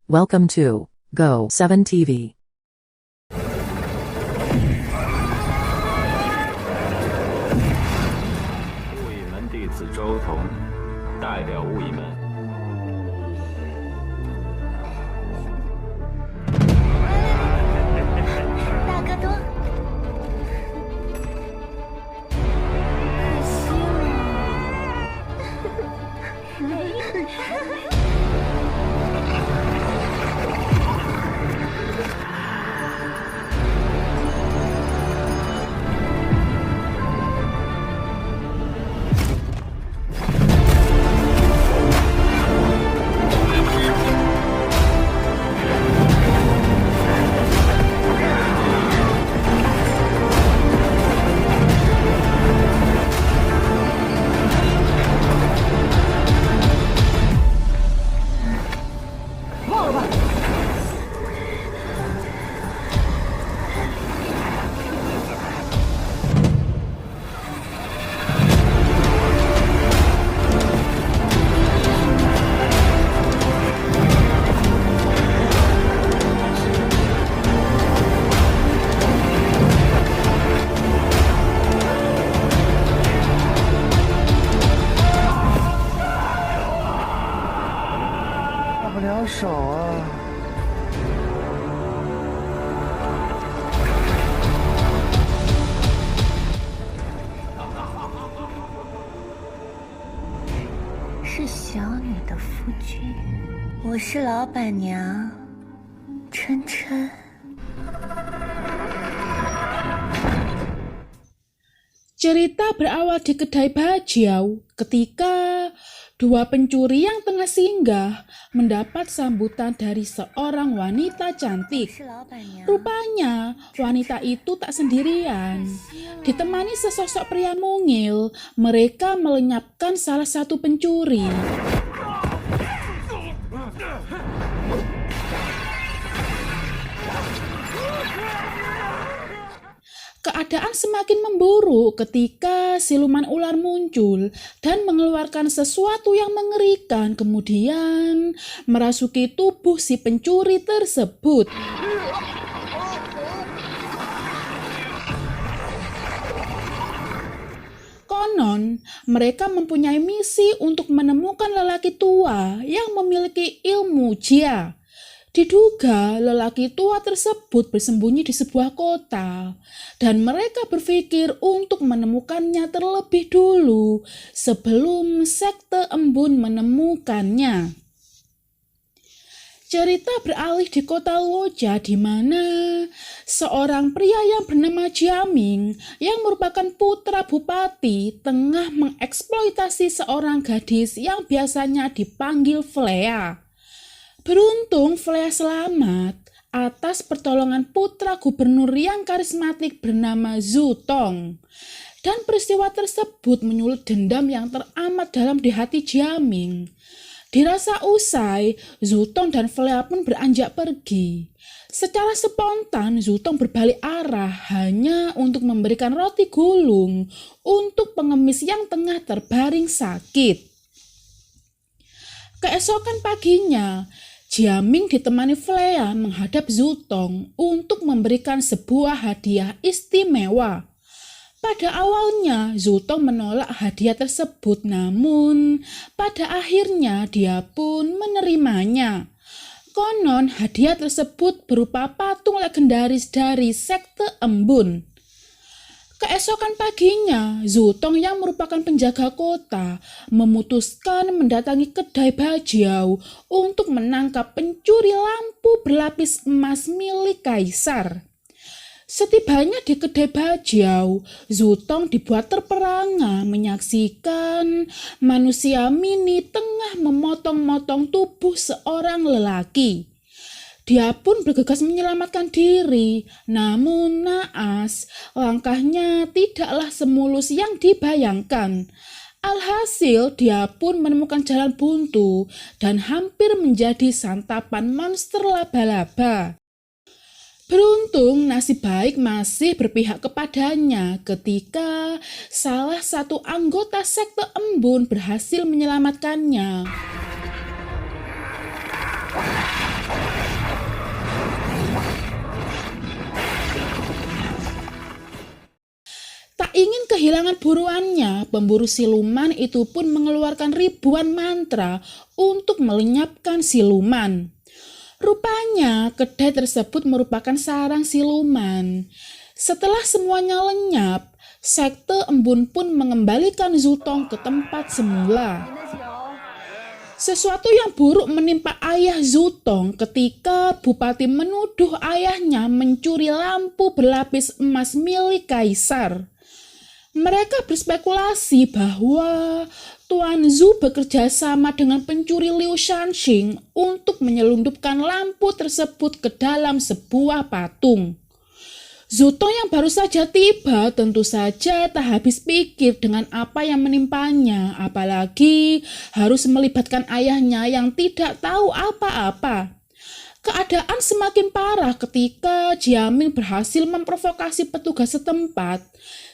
Welcome to Go 7 TV. 雾隐门弟子周彤代表雾隐门。大哥多，可惜了。大不了手啊！是小女的夫君，我是老板娘琛琛。Cerita berawal di kedai bajau ketika dua pencuri yang tengah singgah mendapat sambutan dari seorang wanita cantik. 是老板娘。 Rupanya wanita itu tak sendirian. Ditemani sesosok pria mungil, mereka melenyapkan salah satu pencuri. Keadaan semakin memburuk ketika siluman ular muncul dan mengeluarkan sesuatu yang mengerikan, kemudian merasuki tubuh si pencuri tersebut. Konon, mereka mempunyai misi untuk menemukan lelaki tua yang memiliki ilmu jia. Diduga lelaki tua tersebut bersembunyi di sebuah kota dan mereka berpikir untuk menemukannya terlebih dulu sebelum sekte embun menemukannya. Cerita beralih di kota Luoja di mana seorang pria yang bernama Jiaming yang merupakan putra bupati tengah mengeksploitasi seorang gadis yang biasanya dipanggil Flea. Beruntung Flea selamat atas pertolongan putra gubernur yang karismatik bernama Zhu Tong. Dan peristiwa tersebut menyulut dendam yang teramat dalam di hati Jiaming. Dirasa usai, Zhu Tong dan Flea pun beranjak pergi. Secara spontan, Zhu Tong berbalik arah hanya untuk memberikan roti gulung untuk pengemis yang tengah terbaring sakit. Keesokan paginya, Jiaming ditemani Flea menghadap Zhu Tong untuk memberikan sebuah hadiah istimewa. Pada awalnya, Zhu Tong menolak hadiah tersebut, namun pada akhirnya dia pun menerimanya. Konon, hadiah tersebut berupa patung legendaris dari sekte embun. Keesokan paginya, Zhu Tong yang merupakan penjaga kota memutuskan mendatangi kedai bajau untuk menangkap pencuri lampu berlapis emas milik kaisar. Setibanya di kedai bajau, Zhu Tong dibuat terperangah menyaksikan manusia mini tengah memotong-motong tubuh seorang lelaki. Dia pun bergegas menyelamatkan diri, namun naas, langkahnya tidaklah semulus yang dibayangkan. Alhasil, dia pun menemukan jalan buntu dan hampir menjadi santapan monster laba-laba. Beruntung nasib baik masih berpihak kepadanya ketika salah satu anggota sekte embun berhasil menyelamatkannya. kehilangan buruannya, pemburu siluman itu pun mengeluarkan ribuan mantra untuk melenyapkan siluman. Rupanya, kedai tersebut merupakan sarang siluman. Setelah semuanya lenyap, sekte embun pun mengembalikan Zutong ke tempat semula. Sesuatu yang buruk menimpa ayah Zutong ketika Bupati menuduh ayahnya mencuri lampu berlapis emas milik kaisar. Mereka berspekulasi bahwa Tuan Zhu bekerja sama dengan pencuri Liu Shanxing untuk menyelundupkan lampu tersebut ke dalam sebuah patung. Zutong yang baru saja tiba tentu saja tak habis pikir dengan apa yang menimpanya, apalagi harus melibatkan ayahnya yang tidak tahu apa-apa. Keadaan semakin parah ketika Jiaming berhasil memprovokasi petugas setempat,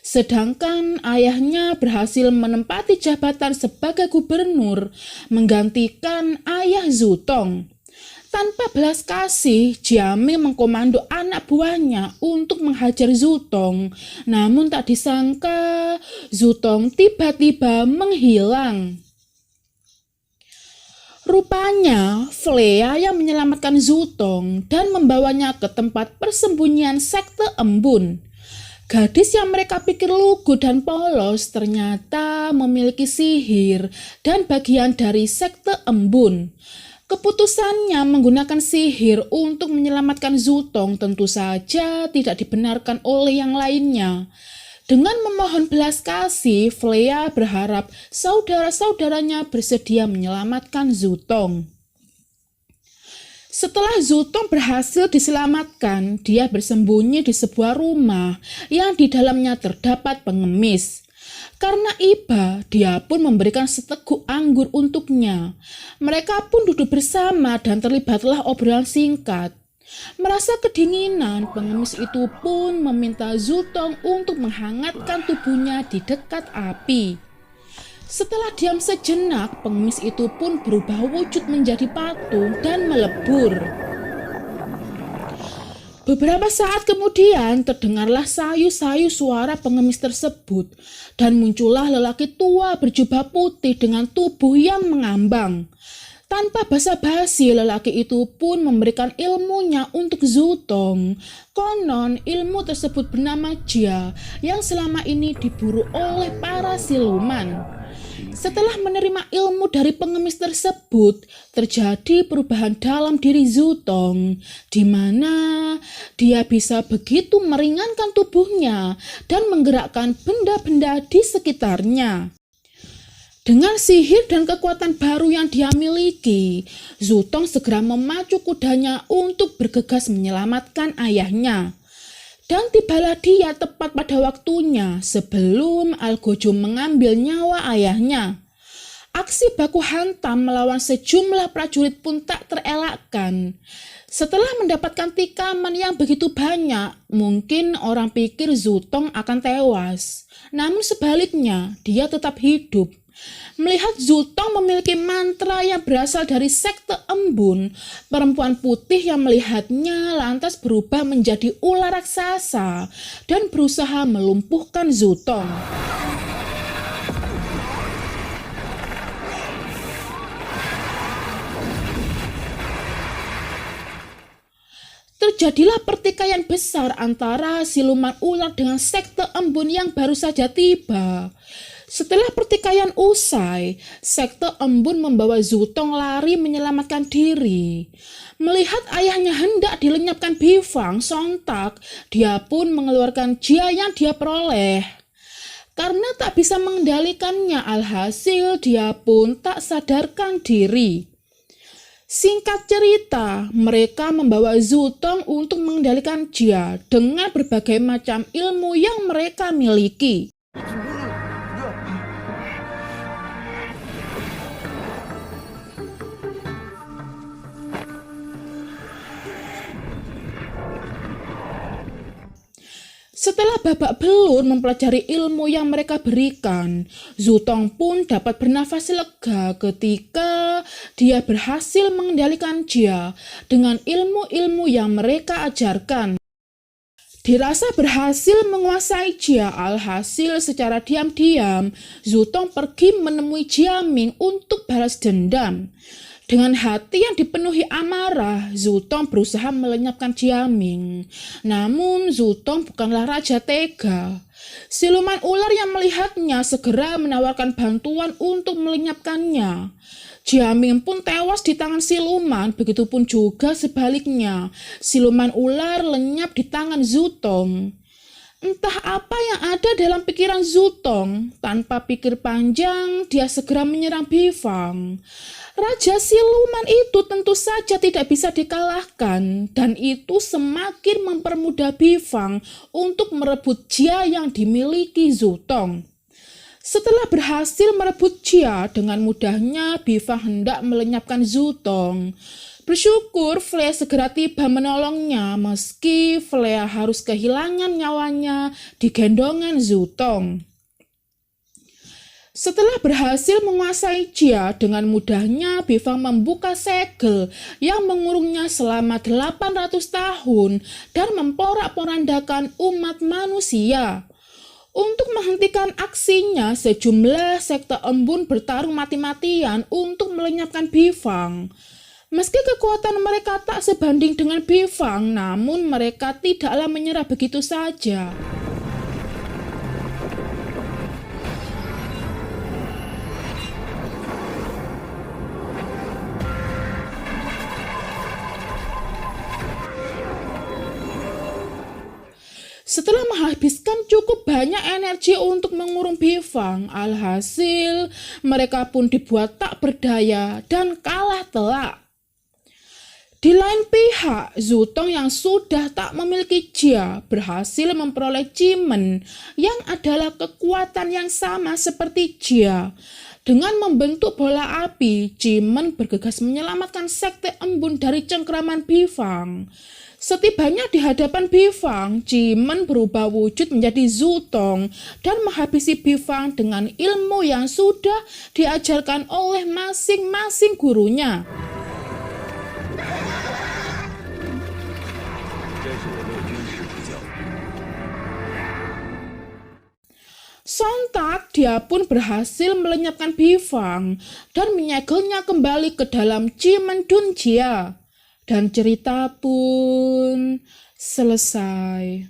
sedangkan ayahnya berhasil menempati jabatan sebagai gubernur menggantikan ayah Zutong. Tanpa belas kasih, Jiaming mengkomando anak buahnya untuk menghajar Zutong. Namun tak disangka, Zutong tiba-tiba menghilang. Rupanya, Flea yang menyelamatkan Zutong dan membawanya ke tempat persembunyian sekte embun. Gadis yang mereka pikir lugu dan polos ternyata memiliki sihir dan bagian dari sekte embun. Keputusannya menggunakan sihir untuk menyelamatkan Zutong tentu saja tidak dibenarkan oleh yang lainnya. Dengan memohon belas kasih, Flea berharap saudara-saudaranya bersedia menyelamatkan Zutong. Setelah Zutong berhasil diselamatkan, dia bersembunyi di sebuah rumah yang di dalamnya terdapat pengemis. Karena iba, dia pun memberikan seteguk anggur untuknya. Mereka pun duduk bersama dan terlibatlah obrolan singkat. Merasa kedinginan, pengemis itu pun meminta Zutong untuk menghangatkan tubuhnya di dekat api. Setelah diam sejenak, pengemis itu pun berubah wujud menjadi patung dan melebur. Beberapa saat kemudian terdengarlah sayu-sayu suara pengemis tersebut dan muncullah lelaki tua berjubah putih dengan tubuh yang mengambang. Tanpa basa-basi, lelaki itu pun memberikan ilmunya untuk Zutong. Konon ilmu tersebut bernama Jia yang selama ini diburu oleh para siluman. Setelah menerima ilmu dari pengemis tersebut, terjadi perubahan dalam diri Zutong, di mana dia bisa begitu meringankan tubuhnya dan menggerakkan benda-benda di sekitarnya. Dengan sihir dan kekuatan baru yang dia miliki, Zutong segera memacu kudanya untuk bergegas menyelamatkan ayahnya. Dan tibalah dia tepat pada waktunya sebelum Algojo mengambil nyawa ayahnya. Aksi baku hantam melawan sejumlah prajurit pun tak terelakkan. Setelah mendapatkan tikaman yang begitu banyak, mungkin orang pikir Zutong akan tewas. Namun sebaliknya, dia tetap hidup. Melihat Zutong memiliki mantra yang berasal dari sekte embun, perempuan putih yang melihatnya lantas berubah menjadi ular raksasa dan berusaha melumpuhkan Zutong. Terjadilah pertikaian besar antara siluman ular dengan sekte embun yang baru saja tiba. Setelah pertikaian usai, sekte embun membawa Zutong lari menyelamatkan diri. Melihat ayahnya hendak dilenyapkan Bifang, sontak dia pun mengeluarkan jia yang dia peroleh. Karena tak bisa mengendalikannya, alhasil dia pun tak sadarkan diri. Singkat cerita, mereka membawa Zutong untuk mengendalikan jia dengan berbagai macam ilmu yang mereka miliki. Setelah babak belur mempelajari ilmu yang mereka berikan, Zutong pun dapat bernafas lega ketika dia berhasil mengendalikan jia dengan ilmu-ilmu yang mereka ajarkan. Dirasa berhasil menguasai Jia, alhasil secara diam-diam Zutong pergi menemui Jiaming untuk balas dendam. Dengan hati yang dipenuhi amarah, Zutong berusaha melenyapkan Jiaming. Namun Zutong bukanlah raja tega. Siluman ular yang melihatnya segera menawarkan bantuan untuk melenyapkannya. Jiaming pun tewas di tangan siluman, begitupun juga sebaliknya. Siluman ular lenyap di tangan Zutong. Entah apa yang ada dalam pikiran Zutong, tanpa pikir panjang, dia segera menyerang Bifang. Raja siluman itu tentu saja tidak bisa dikalahkan, dan itu semakin mempermudah Bifang untuk merebut Jia yang dimiliki Zutong. Setelah berhasil merebut Jia, dengan mudahnya Bifang hendak melenyapkan Zutong. Bersyukur Flea segera tiba menolongnya, meski Flea harus kehilangan nyawanya di gendongan Zutong. Setelah berhasil menguasai Jia, dengan mudahnya Bifang membuka segel yang mengurungnya selama 800 tahun dan memporak-porandakan umat manusia. Untuk menghentikan aksinya, sejumlah sekte embun bertarung mati-matian untuk melenyapkan Bifang. Meski kekuatan mereka tak sebanding dengan Bifang, namun mereka tidaklah menyerah begitu saja. Setelah menghabiskan cukup banyak energi untuk mengurung Bifang, alhasil mereka pun dibuat tak berdaya dan kalah telak. Di lain pihak, Zutong yang sudah tak memiliki Jia berhasil memperoleh Cimen yang adalah kekuatan yang sama seperti Jia. Dengan membentuk bola api, Cimen bergegas menyelamatkan sekte embun dari cengkraman Bifang. Setibanya di hadapan Bifang, Cimen berubah wujud menjadi Zutong dan menghabisi Bifang dengan ilmu yang sudah diajarkan oleh masing-masing gurunya. Sontak dia pun berhasil melenyapkan Bifang dan menyegelnya kembali ke dalam Cimen Dun Jia. Dan cerita pun selesai.